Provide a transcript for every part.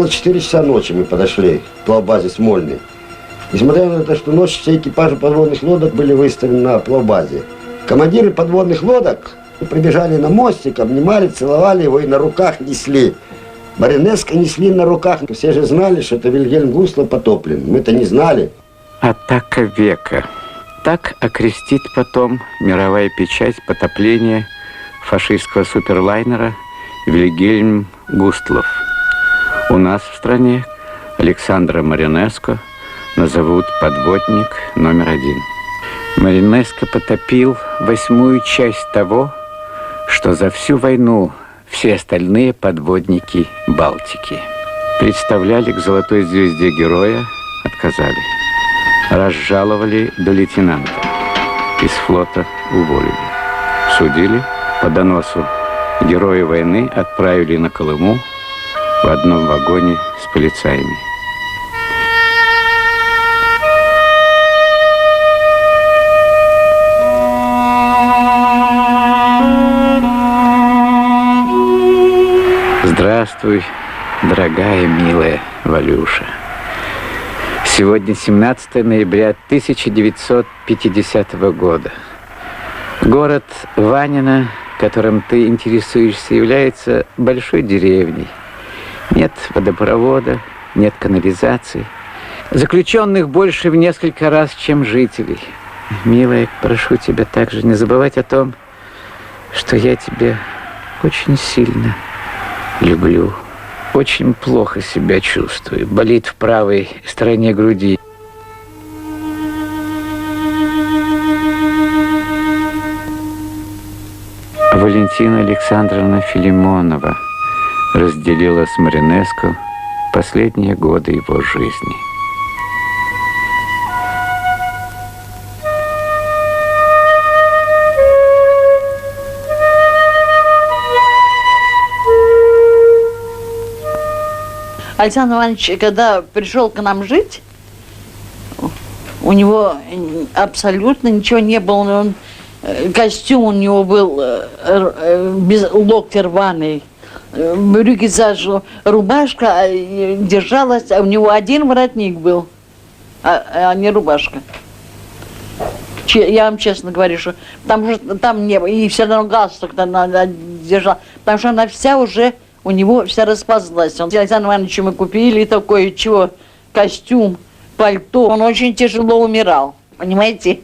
было 4 часа ночи, мы подошли к плавбазе Смольный. Несмотря на то, что ночью все экипажи подводных лодок были выставлены на плавбазе. Командиры подводных лодок прибежали на мостик, обнимали, целовали его и на руках несли. Маринеско несли на руках. Все же знали, что это Вильгельм Густлов потоплен. Мы-то не знали. Атака века. Так окрестит потом мировая печать потопления фашистского суперлайнера Вильгельм Густлов. У нас в стране Александра Маринеско назовут подводник номер 1. Маринеско потопил 8-ю часть того, что за всю войну все остальные подводники Балтики представляли к золотой звезде героя, отказали. Разжаловали до лейтенанта. Из флота уволили. Судили по доносу. Герои войны отправили на Колыму в одном вагоне с полицаями. Здравствуй, дорогая, милая Валюша. Сегодня 17 ноября 1950 года. Город Ванино, которым ты интересуешься, является большой деревней. Нет водопровода, нет канализации. Заключенных больше в несколько раз, чем жителей. Милая, прошу тебя также не забывать о том, что я тебя очень сильно люблю. Очень плохо себя чувствую. Болит в правой стороне груди. Валентина Александровна Филимонова разделила с Маринеско последние годы его жизни. Александр Иванович, когда пришел к нам жить, у него абсолютно ничего не было. Костюм у него был без локтя рваный, брюки зажжу, рубашка держалась, а у него один воротник был, а не рубашка. Я вам честно говорю, что там не было, и все равно галстук держал, потому что она вся уже... У него вся расползлась. Александру Ивановичу мы купили такой, костюм, пальто. Он очень тяжело умирал, понимаете?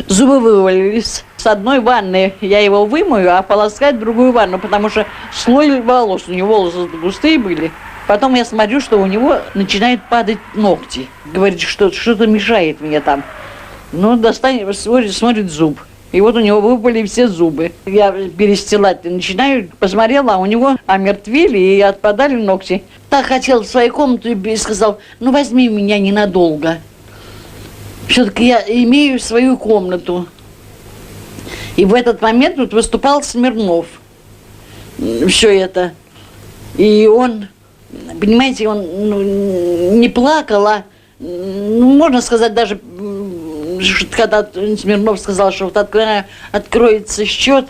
Зубы вывалились. С одной ванны я его вымою, а полоскать в другую ванну, потому что слой волос, у него волосы густые были. Потом я смотрю, что у него начинают падать ногти. Говорит, что что-то мешает мне там. Ну, достанет, смотрит зуб. И вот у него выпали все зубы. Я перестилать начинаю, посмотрела, а у него омертвели и отпадали ногти. Так хотел в свою комнату и сказал, ну возьми меня ненадолго. Все-таки я имею свою комнату. И в этот момент вот выступал Смирнов. Все это. И он, понимаете, он не плакал, а, можно сказать, даже... Когда Смирнов сказал, что вот откроется счет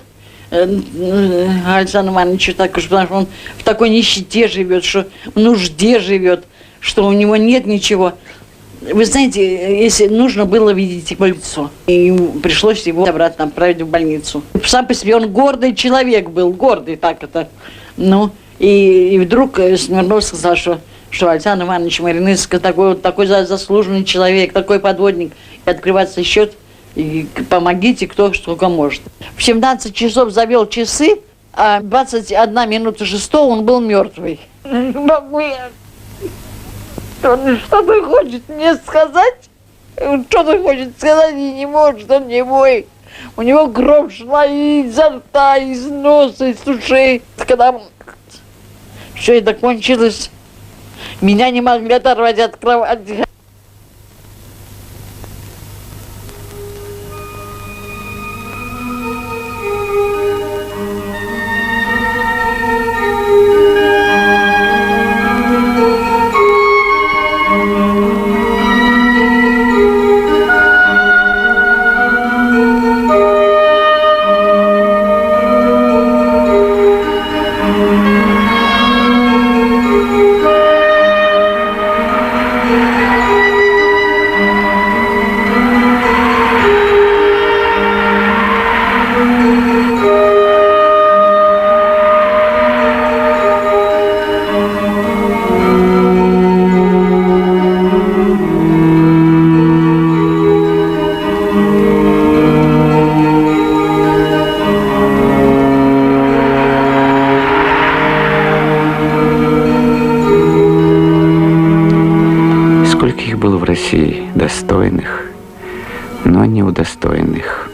Александру Ивановичу, потому что он в такой нищете живет, что в нужде живет, что у него нет ничего. Вы знаете, если нужно было видеть его лицо, и пришлось его обратно отправить в больницу. Сам по себе он гордый человек был, гордый так это. Ну, и вдруг Смирнов сказал, что Александр Иванович Маринеско такой заслуженный человек, такой подводник. И открывается счет, и помогите, кто сколько может. В 17 часов завел часы, а 21 минута 6 он был мертвый. Могу я? Что ты хочешь мне сказать? Что ты хочешь сказать и не может, он не мой. У него кровь шла и изо рта, из носа, из ушей. Когда все это кончилось, меня не могли оторвать от кровати. и достойных, но не удостоенных.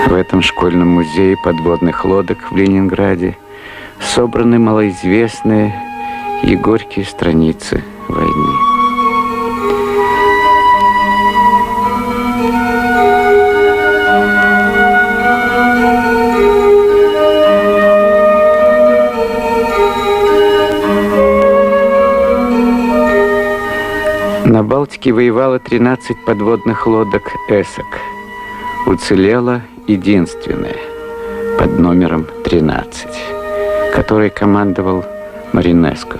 В этом школьном музее подводных лодок в Ленинграде собраны малоизвестные и горькие страницы войны. На Балтике воевало 13 подводных лодок «Эсок». Уцелела единственная, под номером 13, которой командовал Маринеско.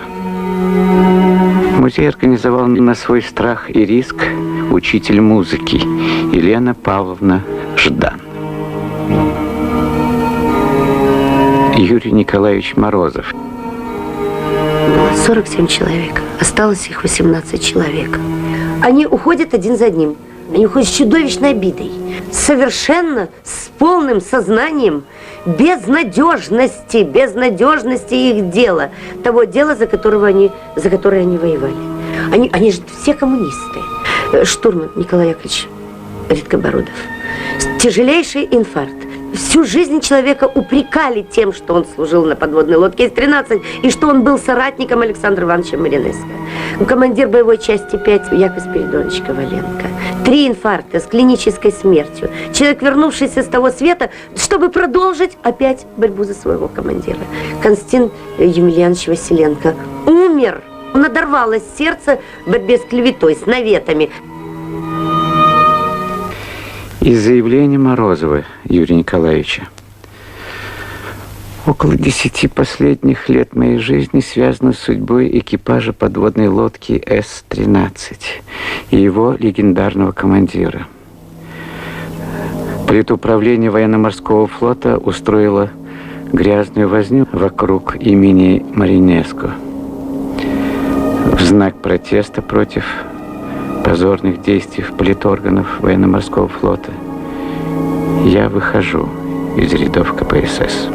Музей организовал на свой страх и риск учитель музыки Елена Павловна Ждан. Юрий Николаевич Морозов. Было 47 человек, осталось их 18 человек. Они уходят один за одним. Они уходят с чудовищной обидой. Совершенно с полным сознанием безнадежности их дела. Того дела, за которое они воевали. Они же все коммунисты. Штурман Николай Яковлевич Редкобородов. Тяжелейший инфаркт. Всю жизнь человека упрекали тем, что он служил на подводной лодке С-13 и что он был соратником Александра Ивановича Маринеско. Командир боевой части 5 Яков Спиридонович Коваленко. 3 инфаркта с клинической смертью. Человек, вернувшийся с того света, чтобы продолжить опять борьбу за своего командира. Константин Емельянович Василенко умер. Надорвалось сердце в борьбе с клеветой, с наветами. Из заявления Морозова Юрия Николаевича. Около 10 последних лет моей жизни связано с судьбой экипажа подводной лодки С-13 и его легендарного командира. Политуправление военно-морского флота устроило грязную возню вокруг имени Маринеско. В знак протеста против позорных действий политорганов военно-морского флота я выхожу из рядов КПСС.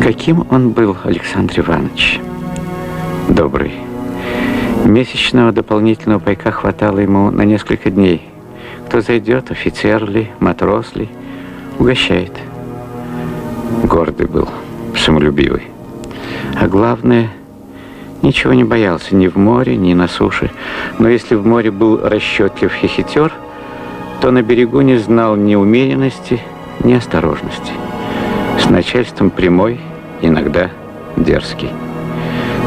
Каким он был, Александр Иванович? Добрый. Месячного дополнительного пайка хватало ему на несколько дней. Кто зайдет, офицер ли, матрос ли, угощает. Гордый был, самолюбивый. А главное, ничего не боялся ни в море, ни на суше. Но если в море был расчетлив и хитер, то на берегу не знал ни умеренности, ни осторожности. С начальством прямой, иногда дерзкий.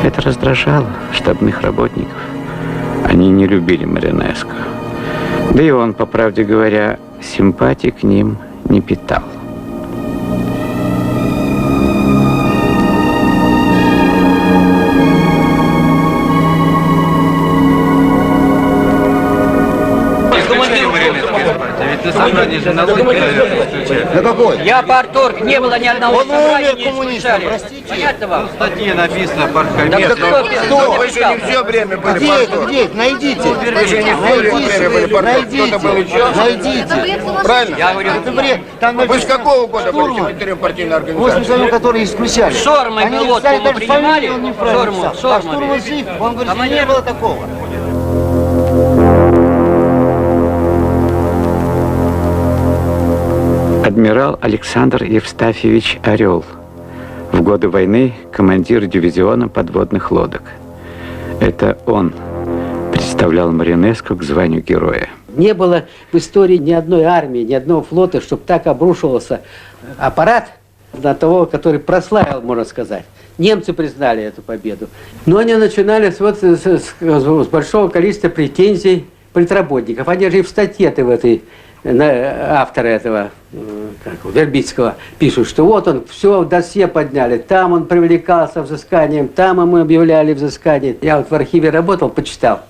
Это раздражало штабных работников. Они не любили Маринеско. Да и он, по правде говоря, симпатии к ним не питал. На какой? Я парторг, не было ни одного Он собрания, умер не коммунистом, исключали. простите. Понятно вам? В статье написано Да парткомиссия. кто писал? Вы же не все время были Где это? парторг. Где это? Найдите. Вы же не все время были парторг. Кто-то был еще. Найдите. Правильно? Я говорю, Это бред. Там Вы с какого года были секретарем партийной организации? 82, который исключали. Шормой Они пилотку написали, мы даже принимали? фамилию он неправильно Шорму, написал. А Шорму. Штурман жив. Он говорит, что Командир. не было такого. Адмирал Александр Евстафьевич Орел. В годы войны командир дивизиона подводных лодок. Это он представлял Маринеско к званию героя. Не было в истории ни одной армии, ни одного флота, чтобы так обрушивался аппарат на того, который прославил, можно сказать. Немцы признали эту победу. Но они начинали с большого количества претензий политработников. Они же и в статье-то в этой, авторы этого, Вербицкого, пишут, что вот он, все, досье подняли, там он привлекался взысканием, там ему объявляли взыскание. Я вот в архиве работал, почитал.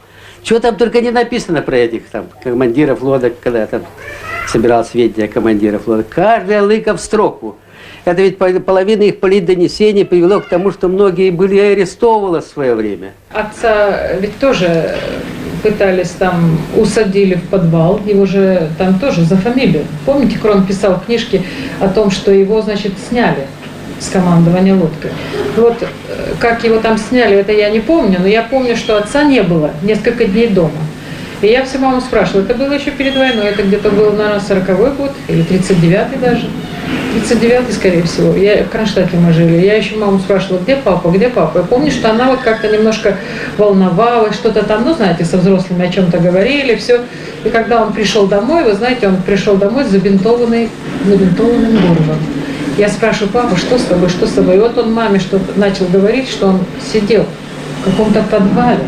Чего там только не написано про этих там командиров лодок, когда я там собирал сведения о командирах лодок. Каждая лыка в строку. Это ведь половина их политдонесений привело к тому, что многие были арестованы в свое время. Отца ведь тоже пытались там, усадили в подвал, его же там тоже за фамилию. Помните, Крон писал книжки о том, что его, значит, сняли с командования лодкой. Вот как его там сняли, это я не помню, но я помню, что отца не было несколько дней дома. И я все маму спрашивала, это было еще перед войной, это где-то был, наверное, 40-й год, или 39-й даже. 39-й, скорее всего. В Кронштадте мы жили. Я еще маму спрашивала, где папа, где папа. Я помню, что она вот как-то немножко волновалась, что-то там, ну, знаете, со взрослыми о чем-то говорили, все. И когда он пришел домой, вы знаете, он пришел домой с забинтованным горлом. Я спрашиваю, папа, что с тобой, что с тобой? И вот он маме что-то начал говорить, что он сидел в каком-то подвале.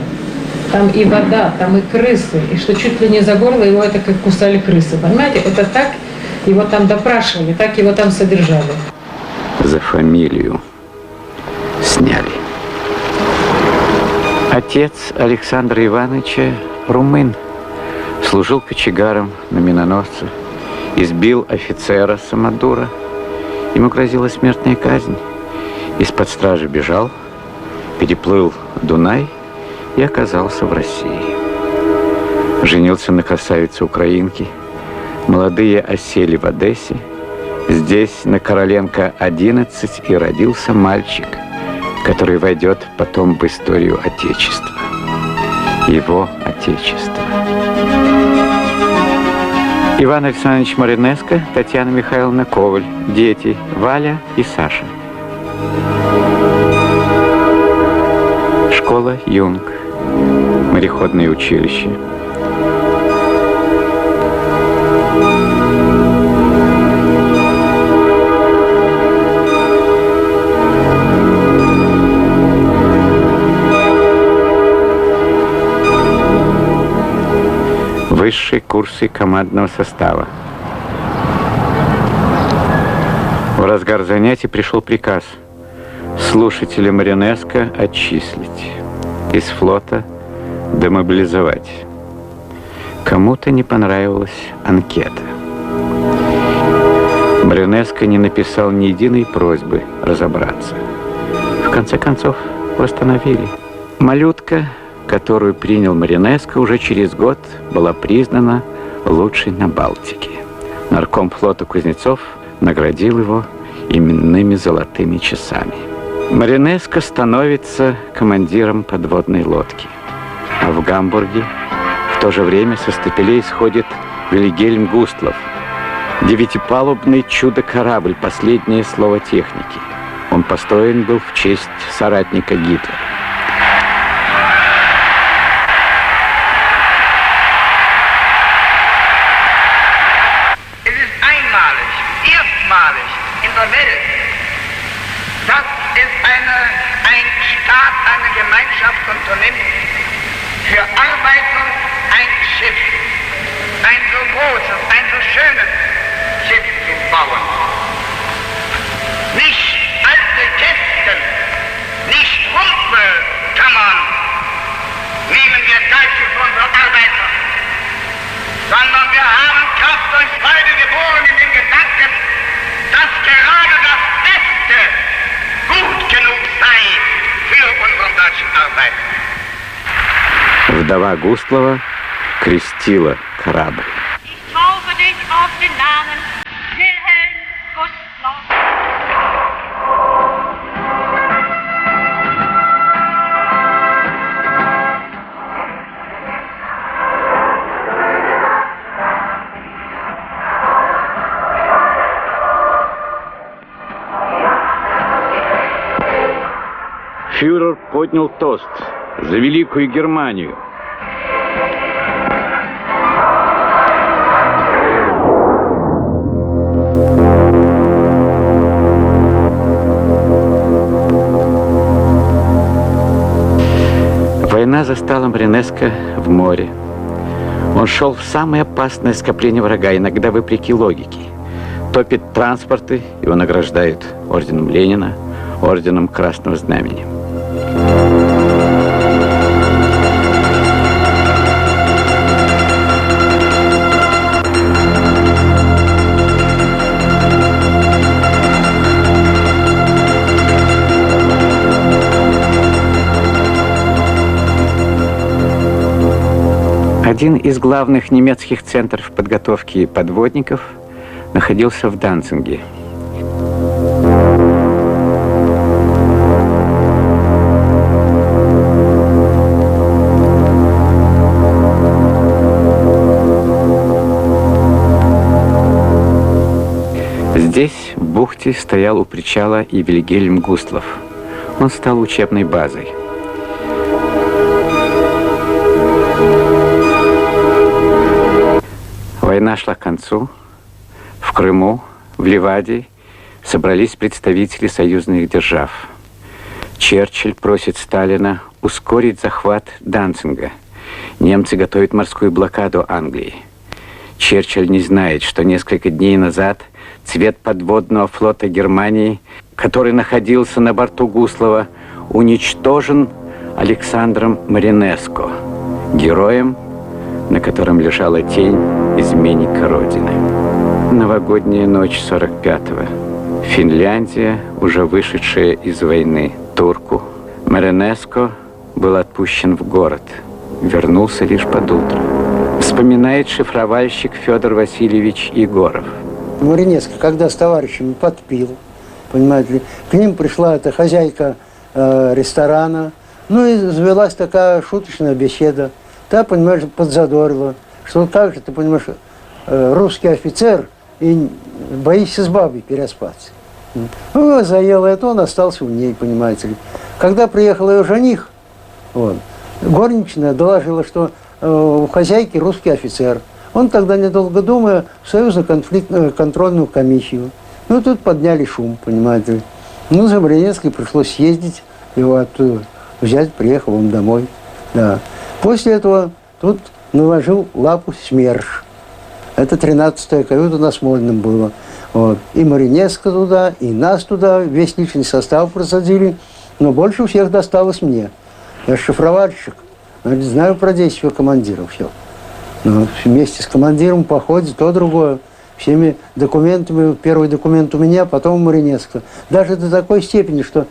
Там и вода, там и крысы, и что чуть ли не за горло его это как кусали крысы. Понимаете, это так его там допрашивали, так его там содержали. За фамилию сняли. Отец Александра Ивановича румын, служил кочегаром на миноносце, избил офицера Самодура. Ему грозила смертная казнь. Из-под стражи бежал, переплыл Дунай и оказался в России. Женился на красавице-украинке. Молодые осели в Одессе. Здесь, на Короленко 11, и родился мальчик, который войдет потом в историю Отечества. Его Отечество. Иван Александрович Маринеско, Татьяна Михайловна Коваль. Дети Валя и Саша. Школа Юнг. Мореходное училище. Высшие курсы командного состава. В разгар занятий пришел приказ слушателя Маринеско отчислить, из флота демобилизовать. Кому-то не понравилась анкета. Маринеско не написал ни единой просьбы разобраться. В конце концов, восстановили. Малютка, которую принял Маринеско, уже через год была признана лучшей на Балтике. Нарком флота Кузнецов наградил его именными золотыми часами. Маринеско становится командиром подводной лодки. А в Гамбурге в то же время со стапелей сходит Вильгельм Густлов. 9-палубный чудо-корабль, последнее слово техники. Он построен был в честь соратника Гитлера. Für Arbeiter ein Schiff, ein so großes, ein so schönes Schiff zu bauen. Nicht alte Kästen, nicht Rumpelkammern nehmen wir Geistes unserer Arbeiter, sondern wir haben Kraft und Freude geboren in den Gedanken, dass gerade das Beste gut genug sei für unsere deutschen Arbeiter. Вдова Густлова крестила корабль. Ich taufe dich auf den Namen Wilhelm Gustloff. Фюрер поднял тост за Великую Германию. застала Маринеско в море. Он шел в самое опасное скопление врага, иногда вопреки логике. Топит транспорты, его награждают орденом Ленина, орденом Красного Знамени. Один из главных немецких центров подготовки подводников находился в Данцинге. Здесь, в бухте, стоял у причала и Вильгельм Густлов. Он стал учебной базой. Война шла к концу. В Крыму, в Ливаде собрались представители союзных держав. Черчилль просит Сталина ускорить захват Данцинга. Немцы готовят морскую блокаду Англии. Черчилль не знает, что несколько дней назад цвет подводного флота Германии, который находился на борту Густлова, уничтожен Александром Маринеско, героем, на котором лежала тень изменника Родины. Новогодняя ночь 45-го. Финляндия, уже вышедшая из войны. Турку. Маринеско был отпущен в город. Вернулся лишь под утро. Вспоминает шифровальщик Федор Васильевич Егоров. Маринеско, когда с товарищами подпил, понимаете ли, к ним пришла эта хозяйка ресторана, ну и завелась такая шуточная беседа. Та, понимаешь, подзадорила, что как же, ты понимаешь, русский офицер и боишься с бабой переспаться. Ну, заело это, он остался у ней, понимаете ли. Когда приехал ее жених, вот, горничная доложила, что у хозяйки русский офицер. Он тогда, недолго думая, в союзно-конфликтную контрольную комиссию. Ну, тут подняли шум, понимаете ли. Ну, за Маринеско пришлось съездить, его оттуда взять, приехал он домой, да. После этого тут наложил лапу СМЕРШ. Это 13-я каюта на Смольном было. Вот. И Маринеско туда, и нас туда, весь личный состав просадили. Но больше всех досталось мне. Я шифровальщик, значит, знаю про действия командиров все. Но вместе с командиром по ходу то другое. Всеми документами, первый документ у меня, потом у Маринеско. Даже до такой степени, что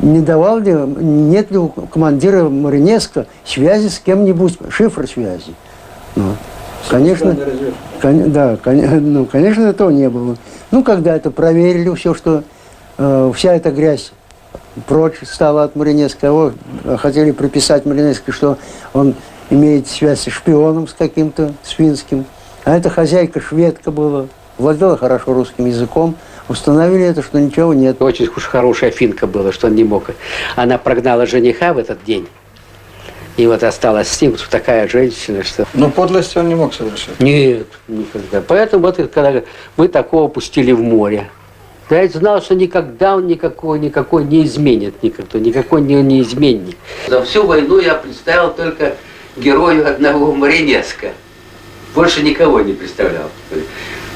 не давал ли, нет ли у командира Маринеско связи с кем-нибудь, шифр связи. Ну, конечно, да, ну, конечно, этого не было. Ну, когда это проверили, все, что вся эта грязь прочь стала от Маринеско, его хотели приписать Маринеско, что он имеет связь с шпионом с каким-то, с финским. А эта хозяйка шведка была, владела хорошо русским языком. Установили это, что ничего нет. Очень уж хорошая финка была, что он не мог. Она прогнала жениха в этот день. И вот осталась с ним такая женщина, что... Но подлости он не мог совершить. Нет, никогда. Поэтому вот когда мы такого пустили в море. Я знал, что никогда он никакой не изменит, никакой не изменник. За всю войну я представил только герою одного Маринеско. Больше никого не представлял.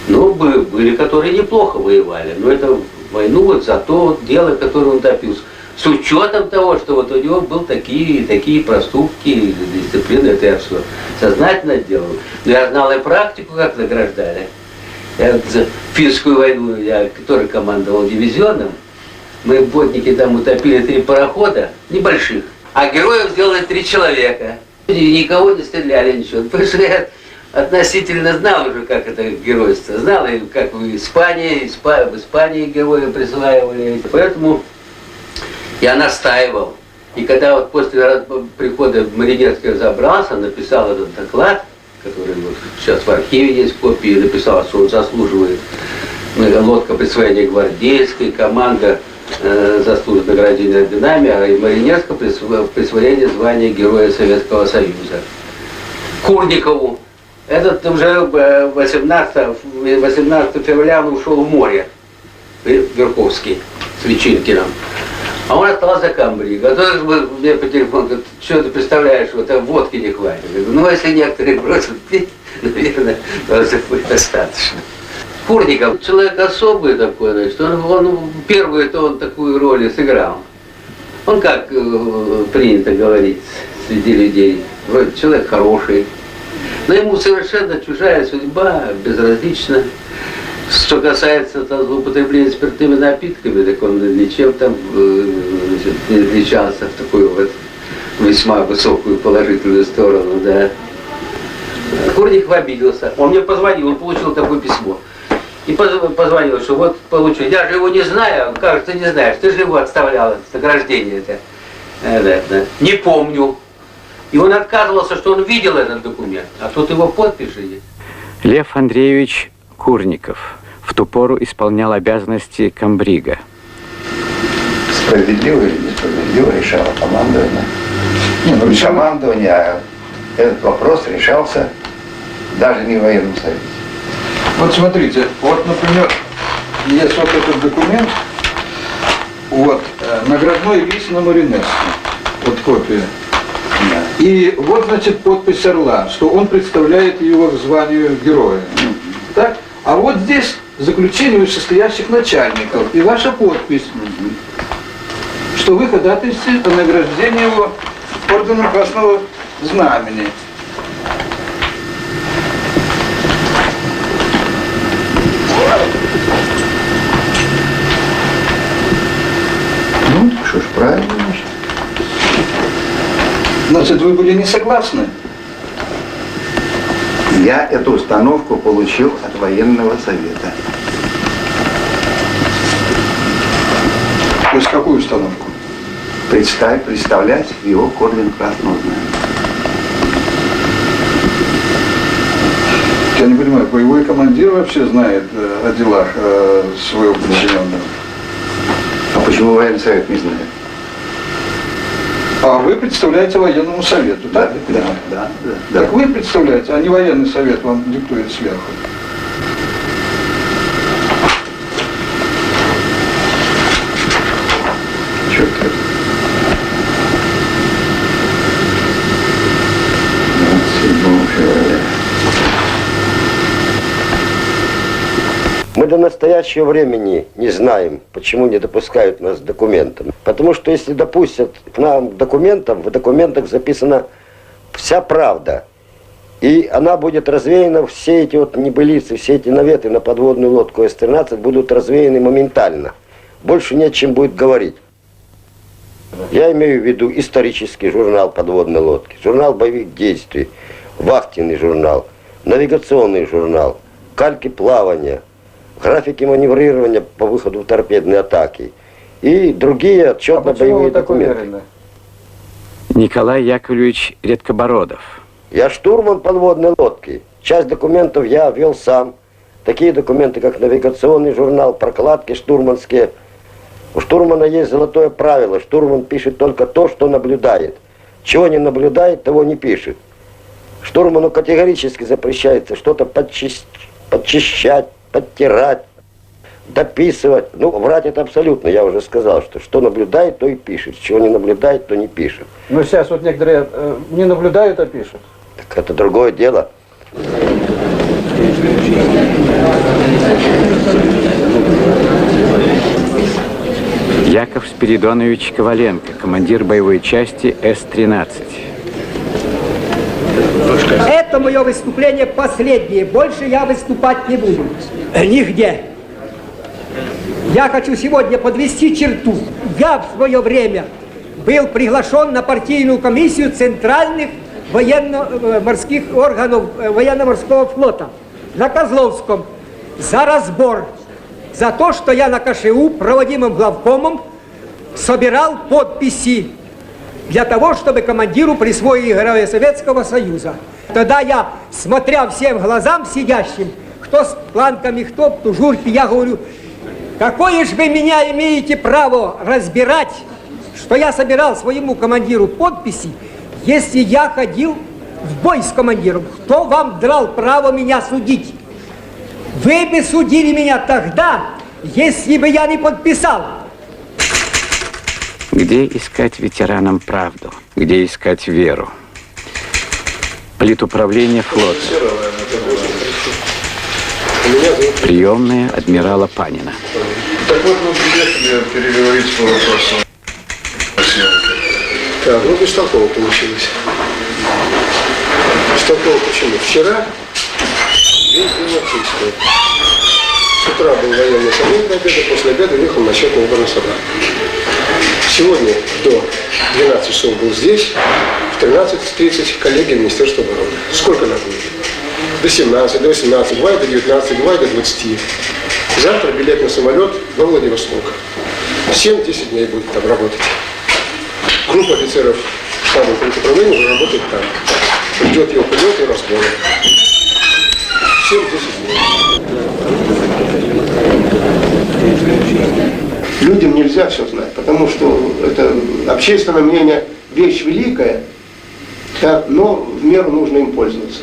Ну, были, которые неплохо воевали, но это войну вот за то вот дело, которое он допил. С учетом того, что вот у него был такие проступки, дисциплины, это я все сознательно делал. Но я знал и практику, как награждали. Я за финскую войну, я тоже командовал дивизионом, мы в Ботнике там утопили 3 парохода, небольших, а героев сделали 3 человека. И никого не стреляли, ничего. Потому что я относительно знал уже, как это геройство. Знал, и как в Испании, в Испании герои присваивали. Поэтому я настаивал. И когда вот после прихода Маринеско забрался, написал этот доклад, который вот сейчас в архиве есть копии, написал, что он заслуживает лодка присвоения гвардейской, команда заслуженных награждения орденами, а и Маринеско присвоение звания Героя Советского Союза. Курникову. Этот уже 18 февраля он ушел в море, Верховский, с Личинкиным. А он остался Камбриг. А то мне по телефону говорит, что ты представляешь, вот там водки не хватит. Я говорю, ну если некоторые бросят пить, наверное, тоже будет достаточно. Курников человек особый такой, значит, он первую-то он такую роль сыграл. Он, как принято говорить среди людей, вроде человек хороший, но ему совершенно чужая судьба, безразлична. Что касается злоупотребления спиртными напитками, так он ничем там не отличался в такую вот весьма высокую положительную сторону, да. Курников обиделся. Он мне позвонил, он получил такое письмо. И позвонил, что вот получил. Я же его не знаю, он кажется, не знаешь. Ты же его отставлял, награждение-то. Не помню. И он отказывался, что он видел этот документ. А тут его подпись же есть. Лев Андреевич Курников в ту пору исполнял обязанности комбрига. Справедливо или несправедливо решало командование. Не командование, а этот вопрос решался даже не в военном совете. Вот смотрите, вот, например, есть вот этот документ, вот, наградной лист на Маринеске, вот копия. Да. И вот, значит, подпись орла, что он представляет его к званию героя. Так? А вот здесь заключение вышестоящих начальников и ваша подпись, что вы ходатайствуете о награждении его орденом Красного Знамени. Ну, что ж, правильно, значит. Значит, вы были не согласны? Я эту установку получил от военного совета. То есть какую установку? Представлять его к ордену Красного Знамени. Я не понимаю, боевой командир вообще знает о делах своего подчиненного? А почему военный совет не знает? А вы представляете военному совету, да? Да. Так вы представляете, а не военный совет вам диктует сверху. Черт. 27 февраля. Мы до настоящего времени не знаем, почему не допускают нас к документам. Потому что если допустят к нам документам, в документах записана вся правда. И она будет развеяна, все эти вот небылицы, все эти наветы на подводную лодку С-13 будут развеяны моментально. Больше не о чем будет говорить. Я имею в виду исторический журнал подводной лодки, журнал боевых действий, вахтенный журнал, навигационный журнал, кальки плавания, графики маневрирования по выходу в торпедные атаки и другие отчетно-боевые документы. Николай Яковлевич Редкобородов. Я штурман подводной лодки. Часть документов я вел сам. Такие документы, как навигационный журнал, прокладки штурманские. У штурмана есть золотое правило. Штурман пишет только то, что наблюдает. Чего не наблюдает, того не пишет. Штурману категорически запрещается что-то подчищать, подтирать, дописывать. Ну, врать это абсолютно, я уже сказал, что наблюдает, то и пишет. Чего не наблюдает, то не пишет. Но сейчас вот некоторые не наблюдают, а пишут. Так это другое дело. Яков Спиридонович Коваленко, командир боевой части С-13. Это мое выступление последнее. Больше я выступать не буду. Нигде. Я хочу сегодня подвести черту. Я в свое время был приглашен на партийную комиссию центральных военно-морских органов военно-морского флота на Козловском за разбор. За то, что я на КШУ, проводимым главкомом, собирал подписи для того, чтобы командиру присвоили Героя Советского Союза. Тогда я, смотря всем глазам сидящим, кто с планками, кто в тужурке, я говорю, какое же вы меня имеете право разбирать, что я собирал своему командиру подписи, если я ходил в бой с командиром? Кто вам дал право меня судить? Вы бы судили меня тогда, если бы я не подписал. Где искать ветеранам правду? Где искать веру? Политуправление флота. Приемная адмирала Панина. Так вот, мы приехали переговорить по вопросу. Так, ну бестолково получилось. Бестолково почему? Вчера весь день отсутствовал. С утра был военный совет до обеда, после обеда уехал на счетный выборный собрание. Сегодня до 12 часов был здесь, в 13:30 коллеги Министерства обороны. Сколько нас будет? До 17, до 18, бывает до 19, бывает до 20. Завтра билет на самолет во Владивосток. 7-10 дней будет там работать. Группа офицеров штаба политуправления уже работает там. Ждет его полет и разбора. 7-10 дней. Людям нельзя все знать, потому что это общественное мнение вещь великая, так, но в меру нужно им пользоваться.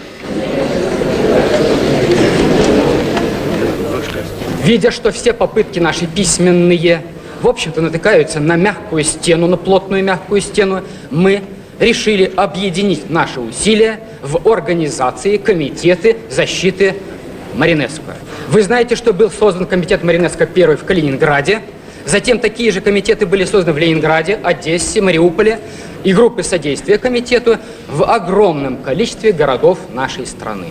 Видя, что все попытки наши письменные, в общем-то, натыкаются на мягкую стену, на плотную мягкую стену, мы решили объединить наши усилия в организации комитеты защиты Маринеско. Вы знаете, что был создан комитет Маринеско первый в Калининграде, затем такие же комитеты были созданы в Ленинграде, Одессе, Мариуполе и группы содействия комитету в огромном количестве городов нашей страны.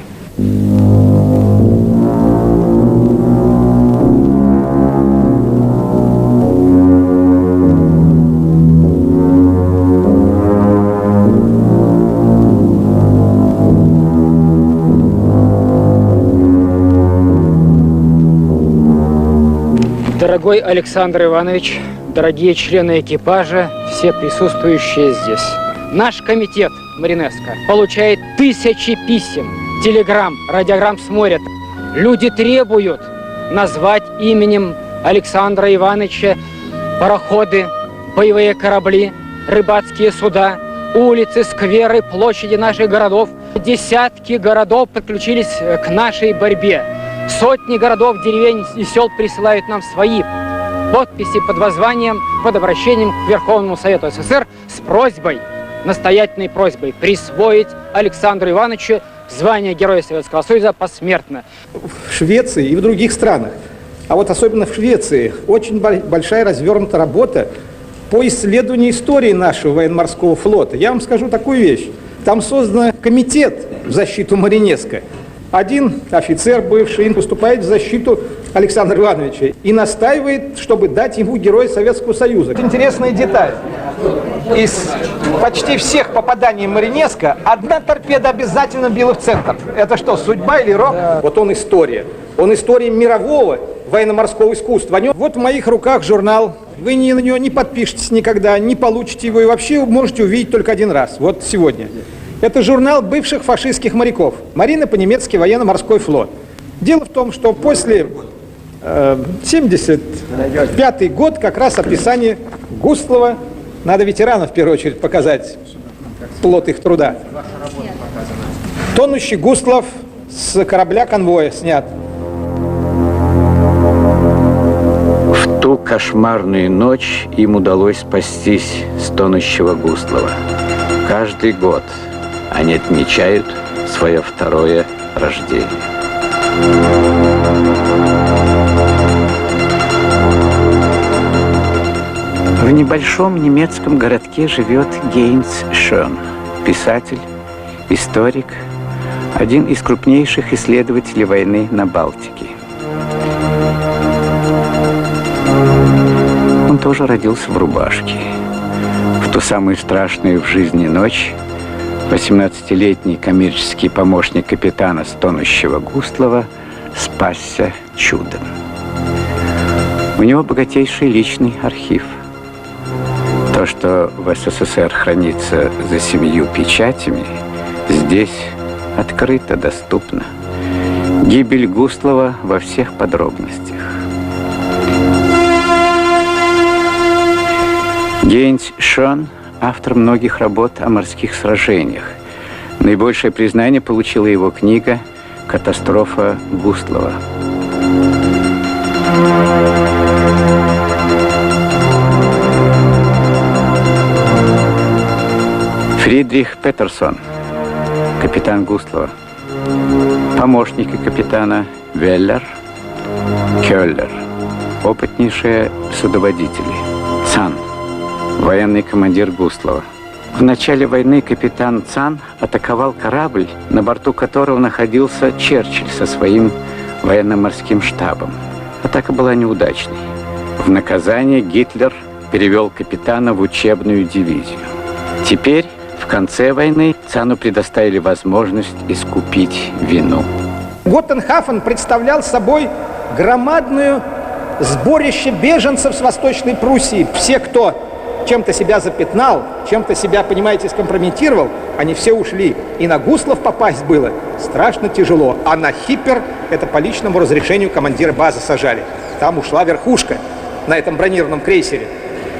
Дорогой Александр Иванович, дорогие члены экипажа, все присутствующие здесь. Наш комитет Маринеско получает тысячи писем, телеграмм, радиограмм с моря. Люди требуют назвать именем Александра Ивановича пароходы, боевые корабли, рыбацкие суда, улицы, скверы, площади наших городов. Десятки городов подключились к нашей борьбе. Сотни городов, деревень и сел присылают нам свои подписи под воззванием, под обращением к Верховному Совету СССР с просьбой, настоятельной просьбой присвоить Александру Ивановичу звание Героя Советского Союза посмертно. В Швеции и в других странах, а вот особенно в Швеции, очень большая развернута работа по исследованию истории нашего военно-морского флота. Я вам скажу такую вещь. Там создан комитет в защиту Маринеско. Один офицер бывший выступает в защиту Александра Ивановича и настаивает, чтобы дать ему Героя Советского Союза. Интересная деталь. Из почти всех попаданий Маринеско одна торпеда обязательно била в центр. Это что, судьба или рок? Вот он история. Он история мирового военно-морского искусства. Вот в моих руках журнал. Вы на него не подпишетесь никогда, не получите его и вообще можете увидеть только один раз. Вот сегодня. Это журнал бывших фашистских моряков. Марина по-немецки военно-морской флот. Дело в том, что после 75-й год как раз описание Густлова, надо ветеранов в первую очередь показать плод их труда. Тонущий Густлов с корабля конвоя снят. В ту кошмарную ночь им удалось спастись с тонущего Густлова. Каждый год они отмечают свое второе рождение. В небольшом немецком городке живет Гейнц Шон, писатель, историк, один из крупнейших исследователей войны на Балтике. Он тоже родился в рубашке. В ту самую страшную в жизни ночь 18-летний коммерческий помощник капитана с тонущего Густлова спасся чудом. У него богатейший личный архив. То, что в СССР хранится за 7 печатями, здесь открыто доступно. Гибель Густлова во всех подробностях. Гейнц Шон – автор многих работ о морских сражениях. Наибольшее признание получила его книга «Катастрофа Густлова». Фридрих Петерсон, капитан Густлова. Помощники капитана Веллер, Кёллер, опытнейшие судоводители. Цан, военный командир Густлова. В начале войны капитан Цан атаковал корабль, на борту которого находился Черчилль со своим военно-морским штабом. Атака была неудачной. В наказание Гитлер перевел капитана в учебную дивизию. Теперь, в конце войны, Цану предоставили возможность искупить вину. Готтенхафен представлял собой громадное сборище беженцев с Восточной Пруссии. Все, кто чем-то себя запятнал, чем-то себя, понимаете, скомпрометировал, они все ушли. И на Густлов попасть было страшно тяжело. А на Хиппер, это по личному разрешению командира базы сажали. Там ушла верхушка на этом бронированном крейсере.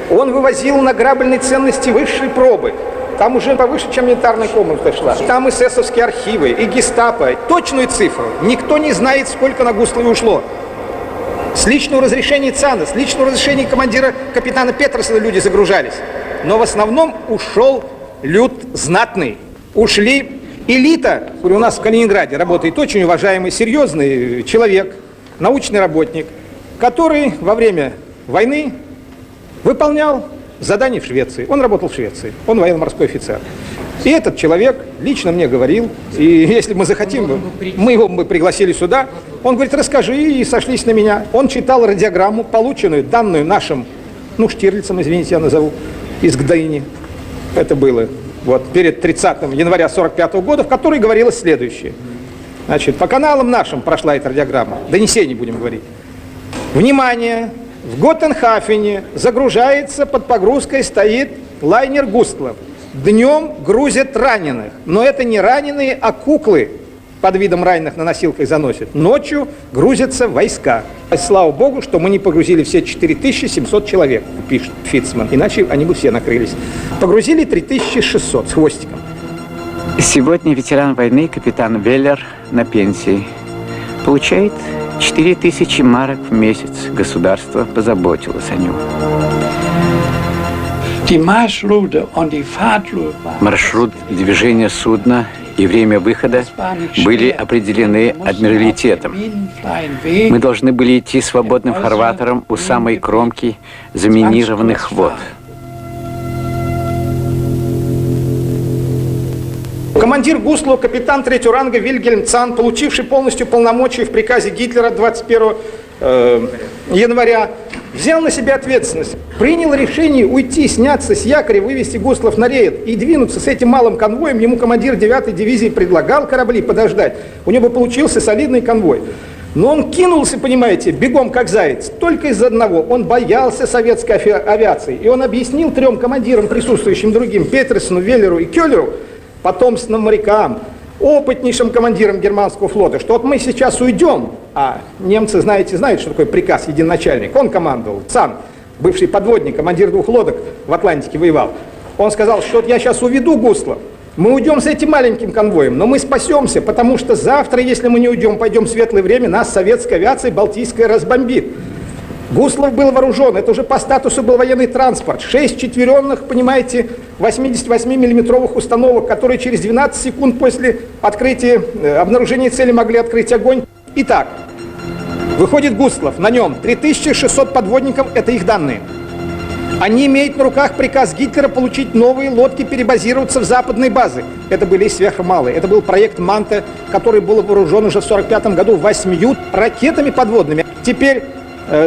Он вывозил награбленные ценности высшей пробы. Там уже повыше, чем янтарная комната шла. Там эсэсовские архивы, и гестапо. Точную цифру никто не знает, сколько на Густлове ушло. С личного разрешения Цана, с личного разрешения командира капитана Петерсона люди загружались. Но в основном ушел люд знатный. Ушли элита. У нас в Калининграде работает очень уважаемый, серьезный человек, научный работник, который во время войны выполнял задание в Швеции. Он работал в Швеции. Он военно-морской офицер. И этот человек лично мне говорил, и если мы захотим, мы его бы пригласили сюда, он говорит, расскажи, и сошлись на меня. Он читал радиограмму, полученную, данную нашим, Штирлицем, извините, я назову, из Гдыни. Это было вот перед 30 января 1945 года, в которой говорилось следующее. Значит, по каналам нашим прошла эта радиограмма, донесение будем говорить. Внимание! В Готтенхафене загружается, под погрузкой стоит лайнер «Густлов». Днем грузят раненых, но это не раненые, а куклы под видом раненых на носилках заносят. Ночью грузятся войска. Слава богу, что мы не погрузили все 4700 человек, пишет Фитцман, иначе они бы все накрылись. Погрузили 3600 с хвостиком. Сегодня ветеран войны капитан Веллер на пенсии. Получает 4000 марок в месяц. Государство позаботилось о нем. Маршрут движения судна и время выхода были определены адмиралитетом. Мы должны были идти свободным фарватером у самой кромки заминированных вод. Командир Густлова, капитан 3-го ранга Вильгельм Цан, получивший полностью полномочия в приказе Гитлера 21 января, взял на себя ответственность, принял решение уйти, сняться с якоря, вывести Густлов на рейд и двинуться с этим малым конвоем. Ему командир 9-й дивизии предлагал корабли подождать. У него бы получился солидный конвой. Но он кинулся, понимаете, бегом как заяц, только из-за одного. Он боялся советской авиации. И он объяснил 3 командирам, присутствующим другим, Петерсону, Веллеру и Кёллеру, потомственным морякам, опытнейшим командирам германского флота, что вот мы сейчас уйдем, а немцы, знаете, знают, что такое приказ единоначальник. Он командовал, Цан, бывший подводник, командир 2 лодок в Атлантике воевал. Он сказал, что вот я сейчас уведу Густлов, мы уйдем с этим маленьким конвоем, но мы спасемся, потому что завтра, если мы не уйдем, пойдем в светлое время, нас советская авиация Балтийская разбомбит. Густлов был вооружен, это уже по статусу был военный транспорт. 6 четверенных, понимаете, 88-миллиметровых установок, которые через 12 секунд после открытия, обнаружения цели могли открыть огонь. Итак, выходит Густлов, на нем 3600 подводников, это их данные. Они имеют на руках приказ Гитлера получить новые лодки, перебазироваться в западные базы. Это были сверхмалые. Это был проект «Манта», который был вооружен уже в 1945 году 8 ракетами подводными. Теперь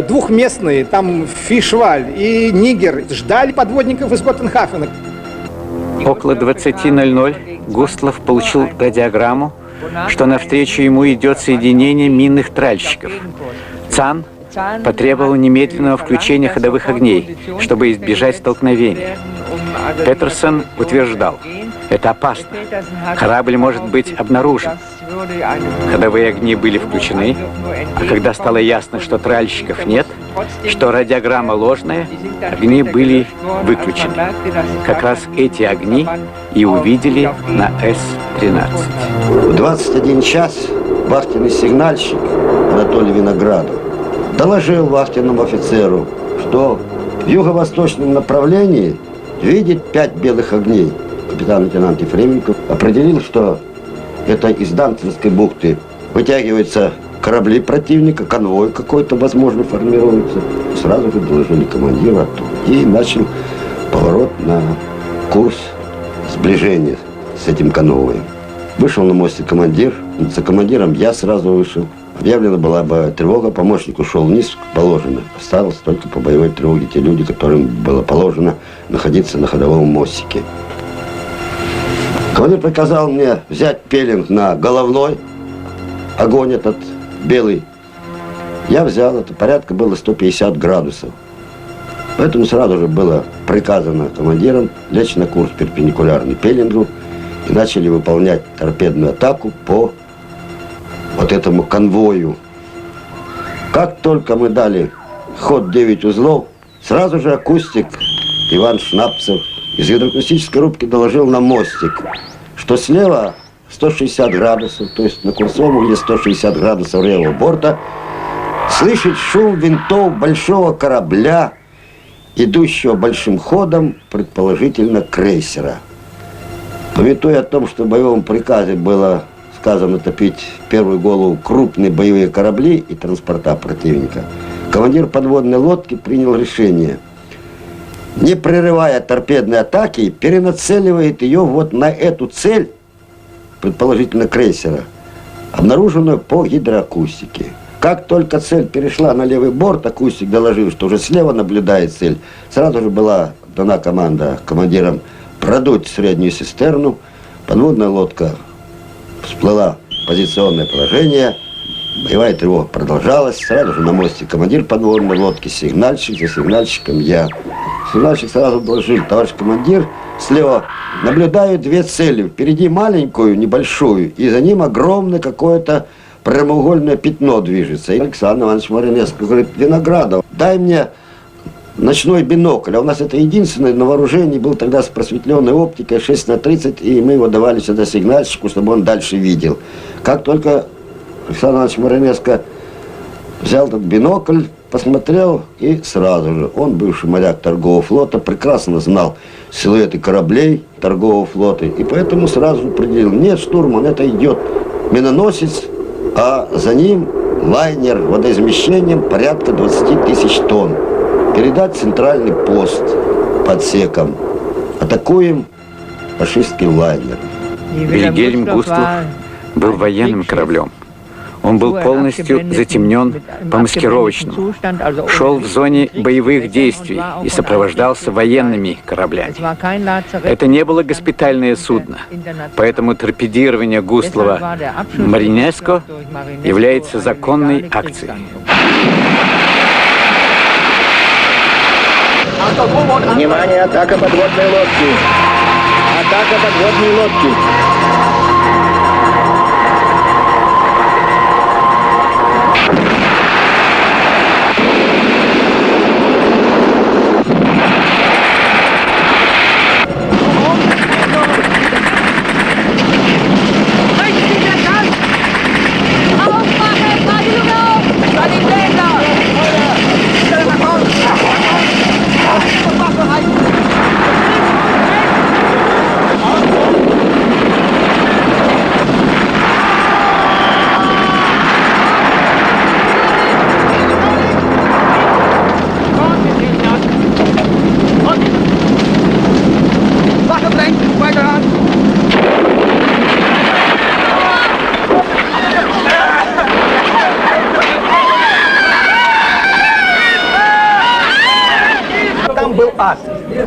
двухместные, там Фишваль и Нигер, ждали подводников из Готтенхафена. Около 20:00 Густлов получил радиограмму, что навстречу ему идет соединение минных тральщиков. Цан потребовал немедленного включения ходовых огней, чтобы избежать столкновения. Петерсон утверждал, это опасно, корабль может быть обнаружен. Ходовые огни были включены, а когда стало ясно, что тральщиков нет, что радиограмма ложная, огни были выключены. Как раз эти огни и увидели на С-13. В 21 час вахтенный сигнальщик Анатолий Виноградов доложил вахтенному офицеру, что в юго-восточном направлении видит 5 белых огней. капитан-лейтенант Ефременко, определил, что это из Данцинской бухты вытягиваются корабли противника, конвой какой-то, возможно, формируется. Сразу же доложили командиру оттуда. И начал поворот на курс сближения с этим конвоем. Вышел на мостик командир, за командиром я сразу вышел. Объявлена была боевая тревога, помощник ушел вниз, положено. Осталось только по боевой тревоге те люди, которым было положено находиться на ходовом мостике. Командир приказал мне взять пеленг на головной, огонь этот белый. Я взял, это порядка было 150 градусов. Поэтому сразу же было приказано командирам лечь на курс перпендикулярный пеленгу и начали выполнять торпедную атаку по вот этому конвою. Как только мы дали ход 9 узлов, сразу же акустик Иван Шнапцев из гидроакустической рубки доложил на мостик, что слева 160 градусов, то есть на курсовом угле 160 градусов левого борта, слышит шум винтов большого корабля, идущего большим ходом, предположительно крейсера. Памятуя о том, что в боевом приказе было сказано топить в первую голову крупные боевые корабли и транспорта противника, командир подводной лодки принял решение, не прерывая торпедной атаки, перенацеливает ее вот на эту цель, предположительно крейсера, обнаруженную по гидроакустике. Как только цель перешла на левый борт, акустик доложил, что уже слева наблюдает цель, сразу же была дана команда командирам продуть среднюю цистерну, подводная лодка всплыла в позиционное положение, боевая тревога продолжалась, сразу же на мостике командир подводной лодки, сигнальщик, за сигнальщиком я. Сигнальщик сразу доложил: товарищ командир, слева наблюдаю две цели, впереди маленькую, небольшую, и за ним огромное какое-то прямоугольное пятно движется. И Александр Иванович Маринеско говорит: Виноградов, дай мне ночной бинокль. А у нас это единственное на вооружении, был тогда с просветленной оптикой 6х30, и мы его давали сюда сигнальщику, чтобы он дальше видел. Как только Александр Иванович Маринеско взял этот бинокль, посмотрел, и сразу же, он, бывший моряк торгового флота, прекрасно знал силуэты кораблей торгового флота, и поэтому сразу же определил: нет, штурман, это идет миноносец, а за ним лайнер водоизмещением порядка 20 тысяч тонн. Передать центральный пост по отсекам. Атакуем фашистский лайнер. Вильгельм Густлов был военным кораблем. Он был полностью затемнен по маскировочному, шел в зоне боевых действий и сопровождался военными кораблями. Это не было госпитальное судно, поэтому торпедирование Густлова Маринеско является законной акцией. Внимание, атака подводной лодки! Атака подводной лодки!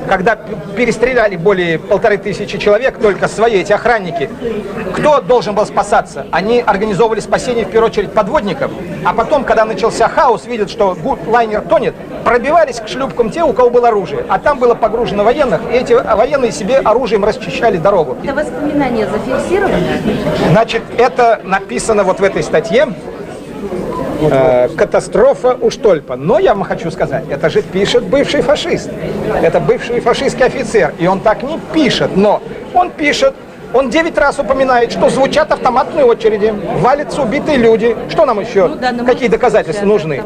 Когда перестреляли более 1500 человек, только свои эти охранники, кто должен был спасаться? Они организовывали спасение в первую очередь подводников, а потом, когда начался хаос, видят, что лайнер тонет, пробивались к шлюпкам те, у кого было оружие, а там было погружено военных, и эти военные себе оружием расчищали дорогу. Это воспоминания зафиксированы? Значит, это написано вот в этой статье. Катастрофа у Штольпа. Но я вам хочу сказать, это же пишет бывший фашист. Это бывший фашистский офицер. И он так не пишет, но он пишет, он 9 раз упоминает, что звучат автоматные очереди, валятся убитые люди. Что нам еще? Какие доказательства нужны?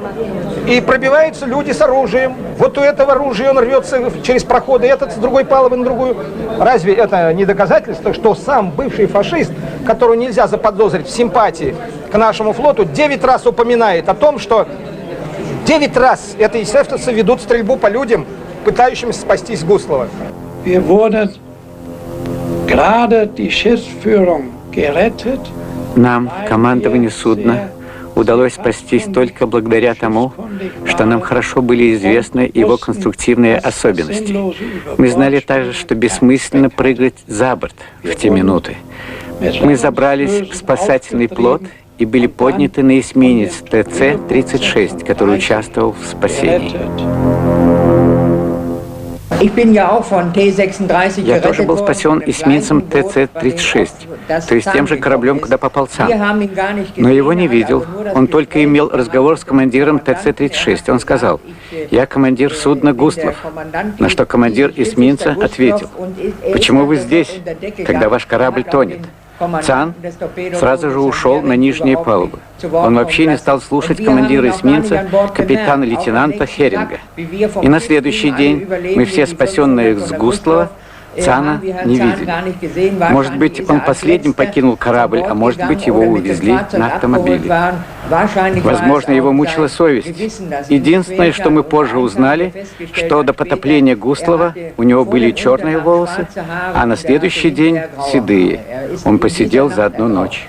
И пробиваются люди с оружием. Вот у этого оружия он рвется через проходы, этот с другой палубы на другую. Разве это не доказательство, что сам бывший фашист, которого нельзя заподозрить в симпатии к нашему флоту, 9 раз упоминает о том, что 9 раз это эсэсовцы ведут стрельбу по людям, пытающимся спастись с Густлова. Нам, командованию судна, удалось спастись только благодаря тому, что нам хорошо были известны его конструктивные особенности. Мы знали также, что бессмысленно прыгать за борт в те минуты. Мы забрались в спасательный плот и были подняты на эсминец ТЦ-36, который участвовал в спасении. Я тоже был спасен эсминцем ТЦ-36, то есть тем же кораблем, куда попал Цан. Но его не видел. Он только имел разговор с командиром ТЦ-36. Он сказал: «Я командир судна Густлов». На что командир эсминца ответил: «Почему вы здесь, когда ваш корабль тонет?» Цан сразу же ушел на нижние палубы. Он вообще не стал слушать командира эсминца, капитана-лейтенанта Херинга. И на следующий день мы все, спасенные с Густлова, Цана не видели. Может быть, он последним покинул корабль, а может быть, его увезли на автомобиле. Возможно, его мучила совесть. Единственное, что мы позже узнали, что до потопления Густлова у него были черные волосы, а на следующий день седые. Он посидел за одну ночь.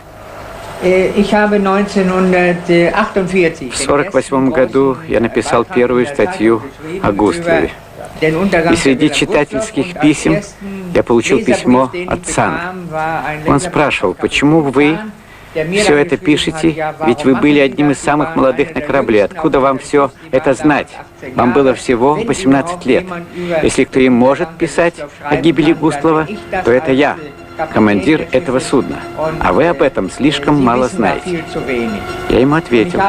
В 1948 году я написал первую статью о Густлове. И среди читательских писем я получил письмо от Цана. Он спрашивал: «Почему вы все это пишете? Ведь вы были одним из самых молодых на корабле. Откуда вам все это знать? Вам было всего 18 лет. Если кто и может писать о гибели Густлова, то это я, командир этого судна. А вы об этом слишком мало знаете». Я ему ответил: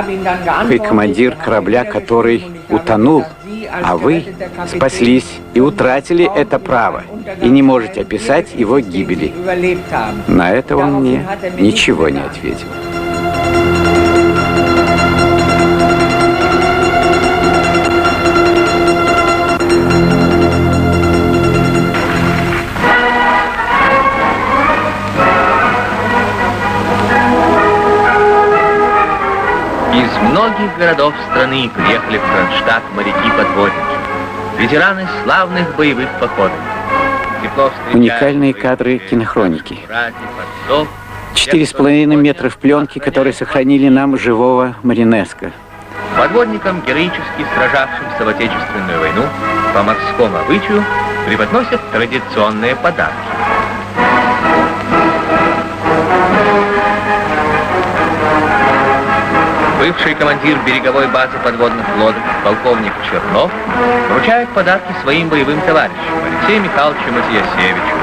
«Вы командир корабля, который утонул, а вы спаслись и утратили это право, и не можете описать его гибели». На это он мне ничего не ответил. Из многих городов страны приехали в Кронштадт моряки-подводники, ветераны славных боевых походов. Уникальные кадры кинохроники. 4,5 метра в пленке, которые сохранили нам живого Маринеско. Подводникам, героически сражавшимся в Отечественную войну, по морскому обычаю преподносят традиционные подарки. Бывший командир береговой базы подводных лодок, полковник Чернов, вручает подарки своим боевым товарищам Алексею Михайловичу Матиясевичу,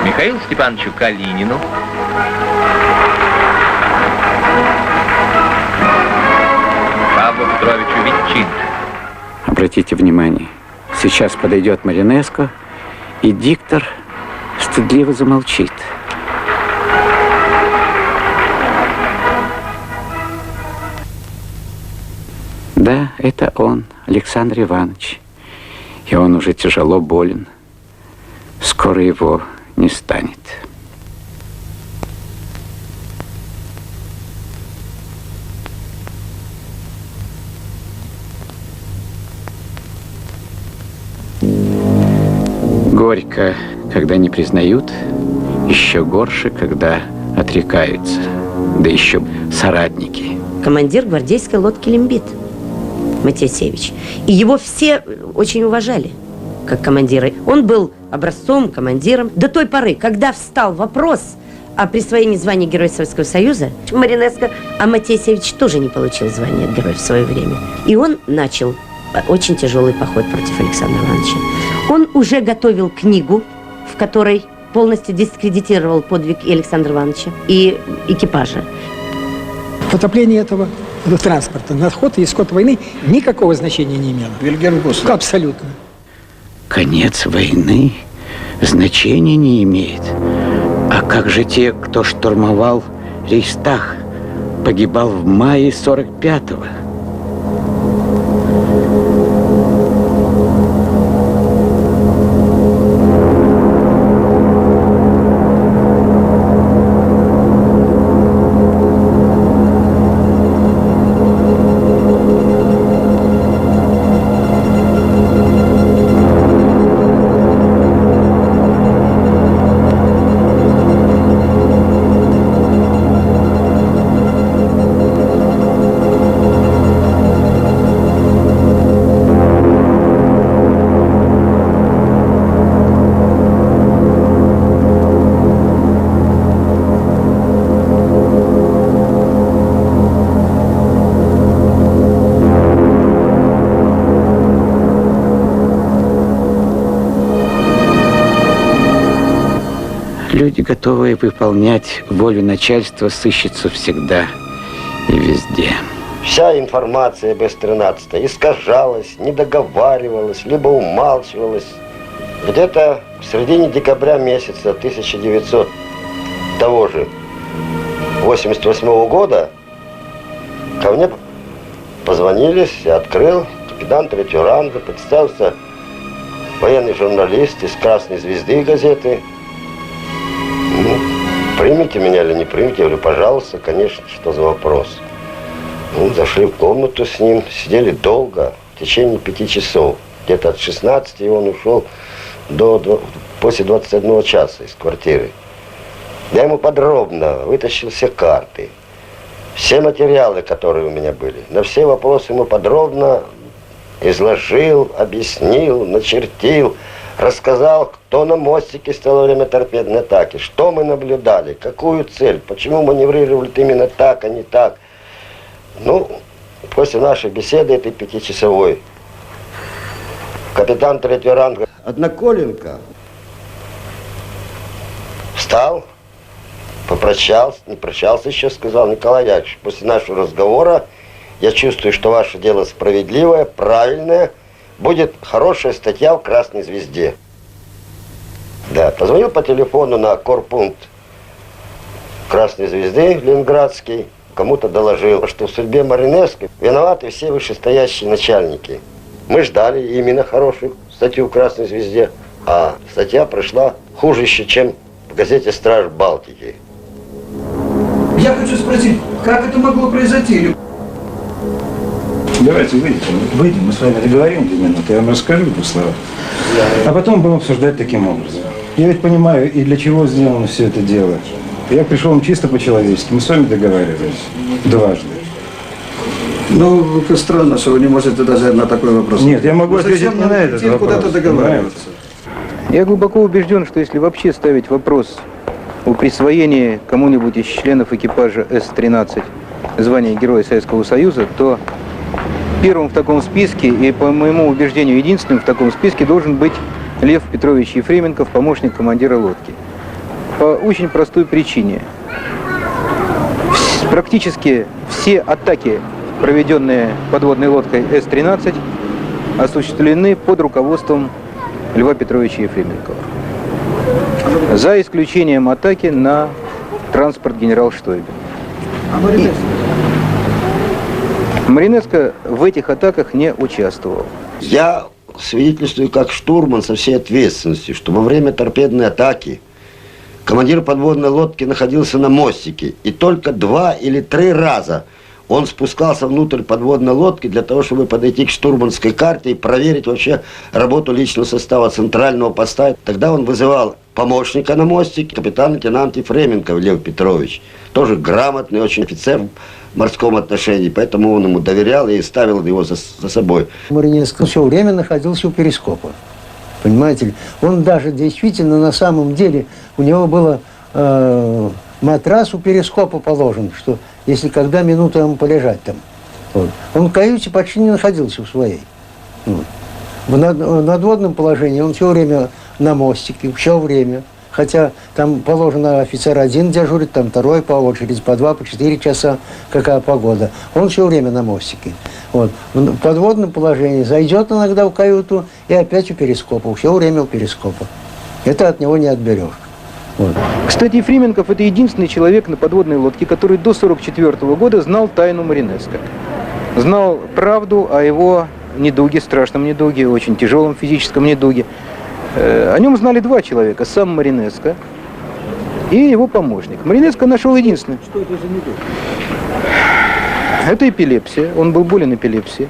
Михаилу Степановичу Калинину, Павлу Петровичу Ветчинке. Обратите внимание, сейчас подойдет Маринеско, и диктор стыдливо замолчит. Да, это он, Александр Иванович. И он уже тяжело болен. Скоро его не станет. Горько, когда не признают, еще горше, когда отрекаются. Да еще соратники. Командир гвардейской лодки «Лимбит» Матиясевич. И его все очень уважали как командира. Он был образцовым командиром до той поры, когда встал вопрос о присвоении звания Героя Советского Союза. Маринеско, а Матиясевич тоже не получил звание Героя в свое время. И он начал очень тяжелый поход против Александра Ивановича. Он уже готовил книгу, в которой полностью дискредитировал подвиг и Александра Ивановича, и экипажа. Потопление этого транспорта на ход и исход войны никакого значения не имело. Вильгельм Густлов. Абсолютно. Конец войны значения не имеет. А как же те, кто штурмовал Рейхстаг? погибал в мае 45-го. Люди, готовые выполнять волю начальства, сыщутся всегда и везде. Вся информация об С-13 искажалась, недоговаривалась, либо умалчивалась. Где-то в середине декабря месяца 1900 того же 88 года ко мне позвонили, я открыл, капитан 3-го ранга, представился военный журналист из «Красной звезды» газеты. Ну, примите меня или не примите? Я говорю, пожалуйста, конечно, что за вопрос. Ну, зашли в комнату с ним, сидели долго, в течение 5 часов. Где-то от 16 он ушел после 21 часа из квартиры. Я ему подробно вытащил все карты, все материалы, которые у меня были. На все вопросы ему подробно изложил, объяснил, начертил. Рассказал, кто на мостике стоял во время торпедной атаки, что мы наблюдали, какую цель, почему маневрировали именно так, а не так. Ну, после нашей беседы, этой 5-часовой, капитан 3-го ранга Одноколенко встал, попрощался, не прощался еще, сказал: Николай Яковлевич, после нашего разговора я чувствую, что ваше дело справедливое, правильное. Будет хорошая статья в «Красной звезде». Да, позвонил по телефону на корпункт «Красной звезды» ленинградский, кому-то доложил, что в судьбе Маринеско виноваты все вышестоящие начальники. Мы ждали именно хорошую статью в «Красной звезде», а статья прошла хуже еще, чем в газете «Страж Балтики». Я хочу спросить, как это могло произойти? Давайте выйдем, мы с вами договорим 2 минуты, я вам расскажу 2 слова. А потом будем обсуждать таким образом. Я ведь понимаю, и для чего сделано все это дело. Я пришел вам чисто по-человечески, мы с вами договаривались дважды. Ну, это странно, что вы не можете даже на такой вопрос. Нет, я могу ответить не на этот вопрос. Куда-то договариваться. Я глубоко убежден, что если вообще ставить вопрос о присвоении кому-нибудь из членов экипажа С-13 звания Героя Советского Союза, то первым в таком списке, и по моему убеждению единственным в таком списке, должен быть Лев Петрович Ефременков, помощник командира лодки. По очень простой причине. Практически все атаки, проведенные подводной лодкой С-13, осуществлены под руководством Льва Петровича Ефременкова. За исключением атаки на транспорт генерал Штойбель. Маринеско в этих атаках не участвовал. Я свидетельствую как штурман со всей ответственностью, что во время торпедной атаки командир подводной лодки находился на мостике, и только 2 или 3 раза он спускался внутрь подводной лодки для того, чтобы подойти к штурманской карте и проверить вообще работу личного состава центрального поста. Тогда он вызывал помощника на мостике, капитан-лейтенант Ефременков Лев Петрович. Тоже грамотный очень офицер в морском отношении, поэтому он ему доверял и ставил его за собой. Маринеско все время находился у перископа. Понимаете ли? Он даже действительно на самом деле, у него было матрас у перископа положен, что если когда минуту ему полежать там. Вот. Он в каюте почти не находился в своей. Вот. В надводном положении он все время на мостике, все время. Хотя там положено офицер 1 дежурит, там 2 по очереди, по 2, по 4 часа, какая погода. Он все время на мостике. Вот. В подводном положении зайдет иногда в каюту и опять у перископа, все время у перископа. Это от него не отберешь. Вот. Кстати, Ефременков – это единственный человек на подводной лодке, который до 1944 года знал тайну Маринеско. Знал правду о его недуге, страшном недуге, очень тяжелом физическом недуге. О нем знали два человека – сам Маринеско и его помощник. Маринеско нашел единственный. Что это за недуг? Это эпилепсия. Он был болен эпилепсией.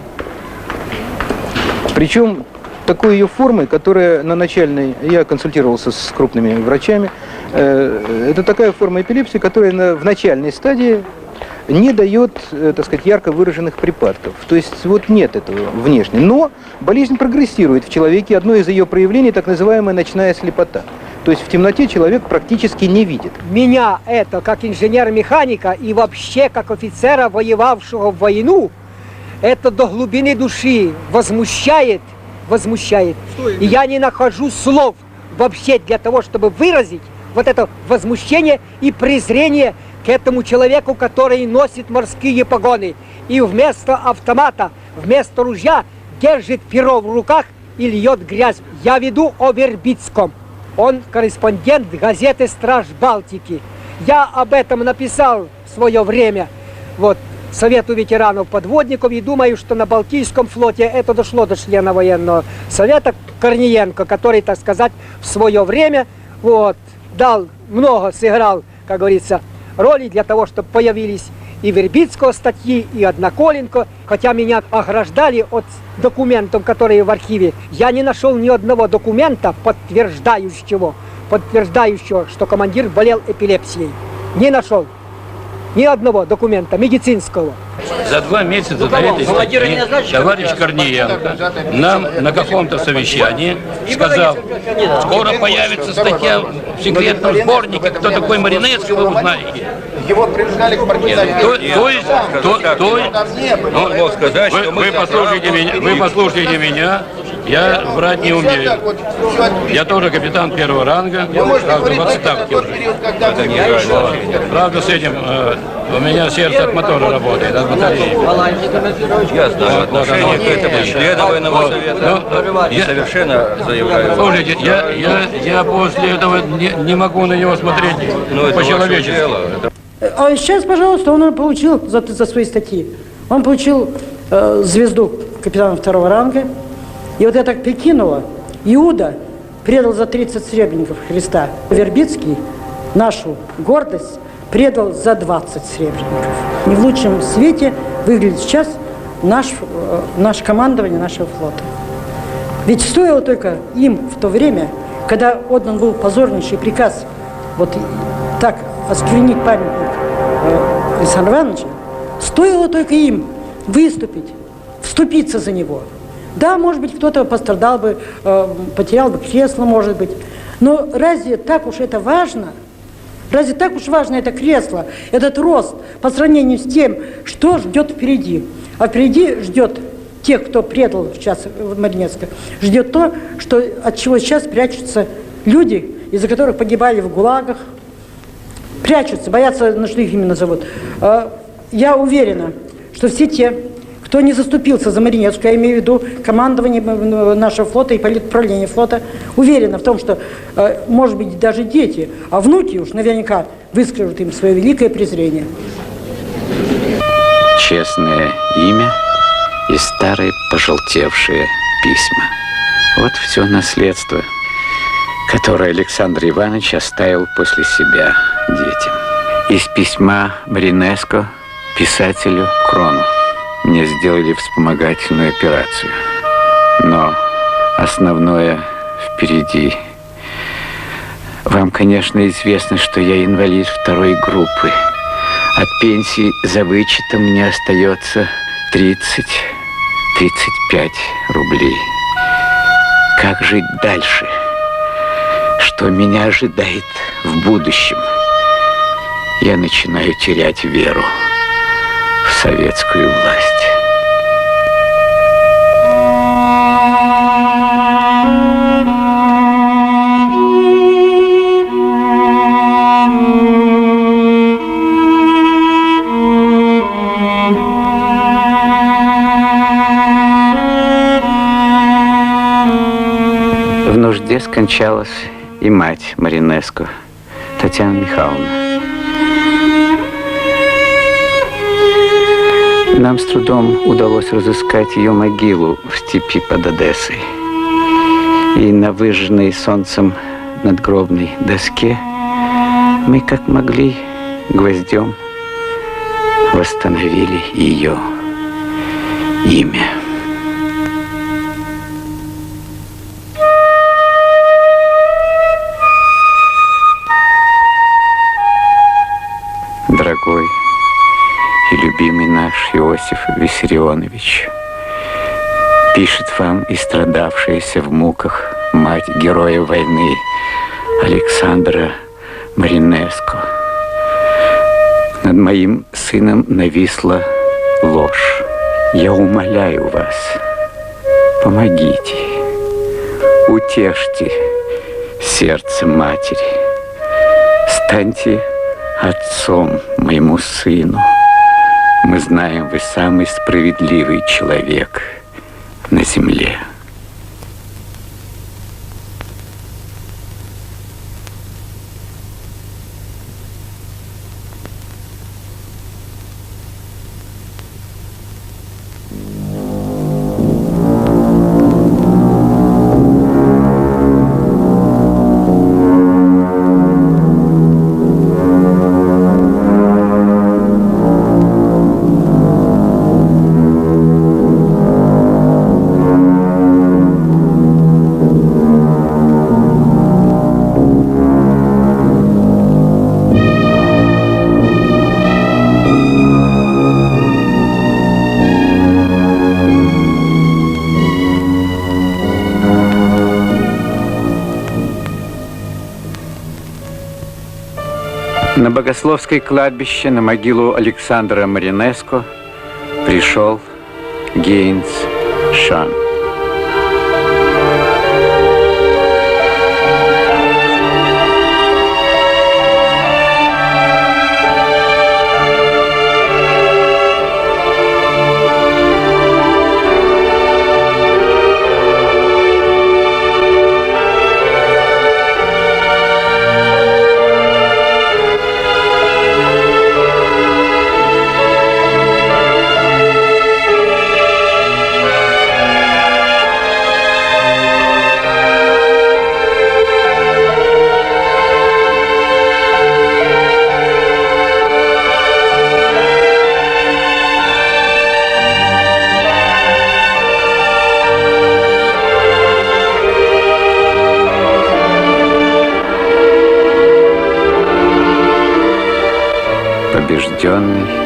Причем такой ее формы, которая на начальной... Я консультировался с крупными врачами. Это такая форма эпилепсии, которая в начальной стадии не дает, так сказать, ярко выраженных припадков. То есть вот нет этого внешне. Но болезнь прогрессирует в человеке. Одно из ее проявлений – так называемая ночная слепота. То есть в темноте человек практически не видит. Меня это, как инженер-механика и вообще как офицера, воевавшего в войну, это до глубины души возмущает. И я не нахожу слов вообще для того, чтобы выразить вот это возмущение и презрение к этому человеку, который носит морские погоны. И вместо автомата, вместо ружья держит перо в руках и льет грязь. Я веду о Вербицком. Он корреспондент газеты «Страж Балтики». Я об этом написал в свое время вот, Совету ветеранов-подводников и думаю, что на Балтийском флоте это дошло до члена военного совета Корниенко, который, так сказать, в свое время вот, сыграл, как говорится, роли для того, чтобы появились и Вербицкого статьи, и Одноколенко. Хотя меня ограждали от документов, которые в архиве. Я не нашел ни одного документа, подтверждающего, что командир болел эпилепсией. Не нашел ни одного документа медицинского. За 2 месяца до этой статьи товарищ Корниенко нам на каком-то совещании сказал, скоро появится статья в секретном сборнике, кто такой Маринеско, вы узнаете. Его признали к партизанам. Вы послушайте меня, я врать не умею. Я тоже капитан 1-го ранга, правда, в отставке уже. Правда, с этим у меня сердце от мотора работает, от батареи. Я знаю отношение к этому члена военного совета. И совершенно заявляю. Слушайте, я после этого не могу на него смотреть по-человечески. А сейчас, пожалуйста, он получил за свои статьи. Он получил звезду капитана 2-го ранга. И вот я так прикинула, Иуда предал за 30 серебряников Христа. Вербицкий нашу гордость предал за 20 серебряников. Не в лучшем свете выглядит сейчас наше командование нашего флота. Ведь стоило только им в то время, когда отдан был позорнейший приказ вот так осквернить памятник Александра Ивановича, стоило только им выступить, вступиться за него. Да, может быть, кто-то пострадал бы, потерял бы кресло, может быть. Но разве так уж это важно? Разве так уж важно это кресло, этот рост по сравнению с тем, что ждет впереди? А впереди ждет тех, кто предал сейчас Маринеско, ждет то, что, от чего сейчас прячутся люди, из-за которых погибали в ГУЛАГах, прячутся, боятся, на что их именно зовут. Я уверена, что все те, кто не заступился за Маринеску, я имею в виду командование нашего флота и политуправление флота, уверена в том, что, может быть, даже дети, а внуки уж наверняка выскажут им свое великое презрение. Честное имя и старые пожелтевшие письма. Вот все наследство, которое Александр Иванович оставил после себя детям. Из письма Маринеско писателю Крону. Мне сделали вспомогательную операцию. Но основное впереди. Вам, конечно, известно, что я инвалид 2-й группы. От пенсии за вычетом мне остается 30-35 рублей. Как жить дальше? Что меня ожидает в будущем? Я начинаю терять веру в советскую власть. В нужде скончалась и мать Маринеско. Татьяна Михайловна. Нам с трудом удалось разыскать ее могилу в степи под Одессой. И на выжженной солнцем надгробной доске мы, как могли, гвоздем восстановили ее имя. Дорогой и любимый наш Иосиф Виссарионович, пишет вам истрадавшаяся в муках мать героя войны Александра Маринеско. Над моим сыном нависла ложь. Я умоляю вас, помогите, утешьте сердце матери, станьте отцом моему сыну. Мы знаем, вы самый справедливый человек на земле. На Богословское кладбище на могилу Александра Маринеско пришел Гейнс Шан. Побежденный